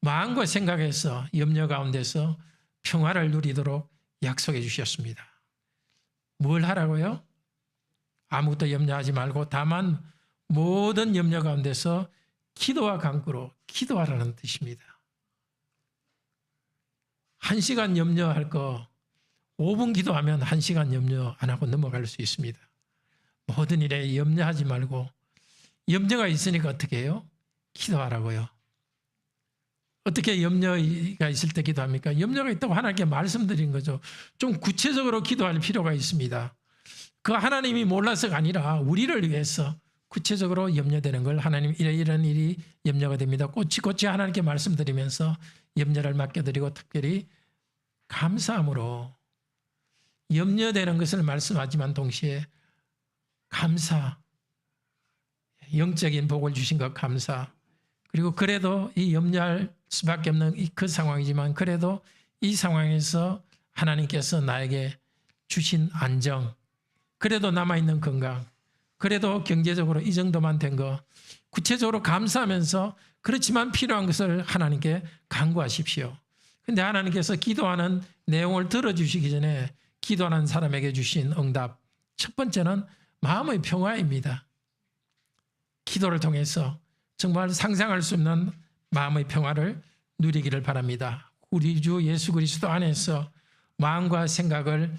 마음과 생각에서 염려 가운데서 평화를 누리도록 약속해 주셨습니다. 뭘 하라고요? 아무것도 염려하지 말고 다만 모든 염려 가운데서 기도와 간구로 기도하라는 뜻입니다. 1시간 염려할 거 5분 기도하면 1시간 염려 안 하고 넘어갈 수 있습니다. 모든 일에 염려하지 말고 염려가 있으니까 어떻게 해요? 기도하라고요. 어떻게 염려가 있을 때 기도합니까? 염려가 있다고 하나님께 말씀드린 거죠. 좀 구체적으로 기도할 필요가 있습니다. 그 하나님이 몰라서가 아니라 우리를 위해서 구체적으로 염려되는 걸 하나님 이런 일이 염려가 됩니다. 꼬치꼬치 하나님께 말씀드리면서 염려를 맡겨드리고 특별히 감사함으로 염려되는 것을 말씀하지만 동시에 감사, 영적인 복을 주신 것 감사, 그리고 그래도 이 염려할 수밖에 없는 그 상황이지만 그래도 이 상황에서 하나님께서 나에게 주신 안정, 그래도 남아있는 건강, 그래도 경제적으로 이 정도만 된 거 구체적으로 감사하면서 그렇지만 필요한 것을 하나님께 간구하십시오. 근데 하나님께서 기도하는 내용을 들어주시기 전에 기도하는 사람에게 주신 응답, 첫 번째는 마음의 평화입니다. 기도를 통해서 정말 상상할 수 없는 마음의 평화를 누리기를 바랍니다. 우리 주 예수 그리스도 안에서 마음과 생각을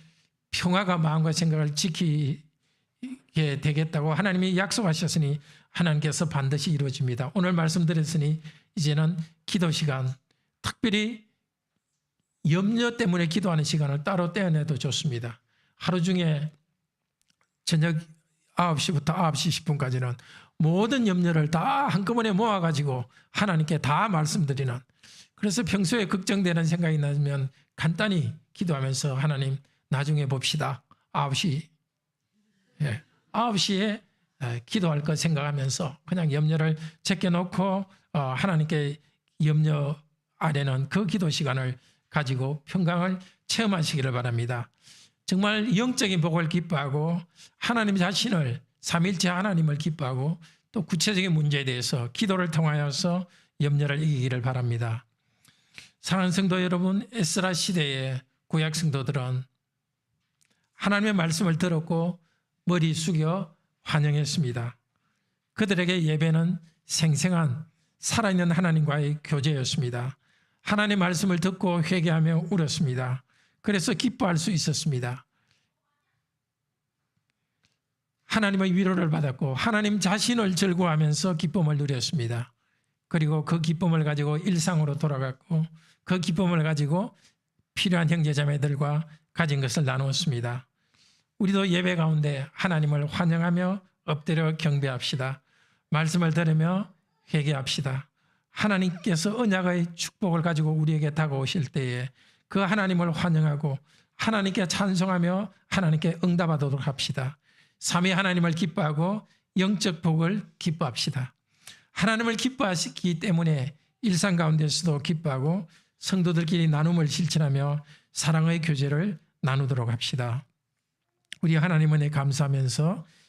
평화가 마음과 생각을 지키게 되겠다고 하나님이 약속하셨으니 하나님께서 반드시 이루어집니다. 오늘 말씀드렸으니 이제는 기도 시간, 특별히 염려 때문에 기도하는 시간을 따로 떼어내도 좋습니다. 하루 중에 저녁 9시부터 9시 10분까지는 모든 염려를 다 한꺼번에 모아가지고 하나님께 다 말씀드리는, 그래서 평소에 걱정되는 생각이 나면 간단히 기도하면서 하나님 나중에 봅시다. 9시에 기도할 것 생각하면서 그냥 염려를 제껴놓고 하나님께 염려 아래는 그 기도 시간을 가지고 평강을 체험하시기를 바랍니다. 정말 영적인 복을 기뻐하고 하나님 자신을 삼일째 하나님을 기뻐하고 또 구체적인 문제에 대해서 기도를 통하여서 염려를 이기기를 바랍니다. 사랑하는 성도 여러분, 에스라 시대의 구약 성도들은 하나님의 말씀을 들었고 머리 숙여 환영했습니다. 그들에게 예배는 생생한 살아있는 하나님과의 교제였습니다. 하나님의 말씀을 듣고 회개하며 울었습니다. 그래서 기뻐할 수 있었습니다. 하나님의 위로를 받았고 하나님 자신을 즐거워하면서 기쁨을 누렸습니다. 그리고 그 기쁨을 가지고 일상으로 돌아갔고 그 기쁨을 가지고 필요한 형제자매들과 가진 것을 나누었습니다. 우리도 예배 가운데 하나님을 환영하며 엎드려 경배합시다. 말씀을 들으며 회개합시다. 하나님께서 언약의 축복을 가지고 우리에게 다가오실 때에 그 하나님을 환영하고 하나님께 찬송하며 하나님께 응답하도록 합시다. 삼위 하나님을 기뻐하고 영적 복을 기뻐합시다. 하나님을 기뻐하시기 때문에 일상 가운데서도 기뻐하고 성도들끼리 나눔을 실천하며 사랑의 교제를 나누도록 합시다. 우리 하나님 은혜 감사하면서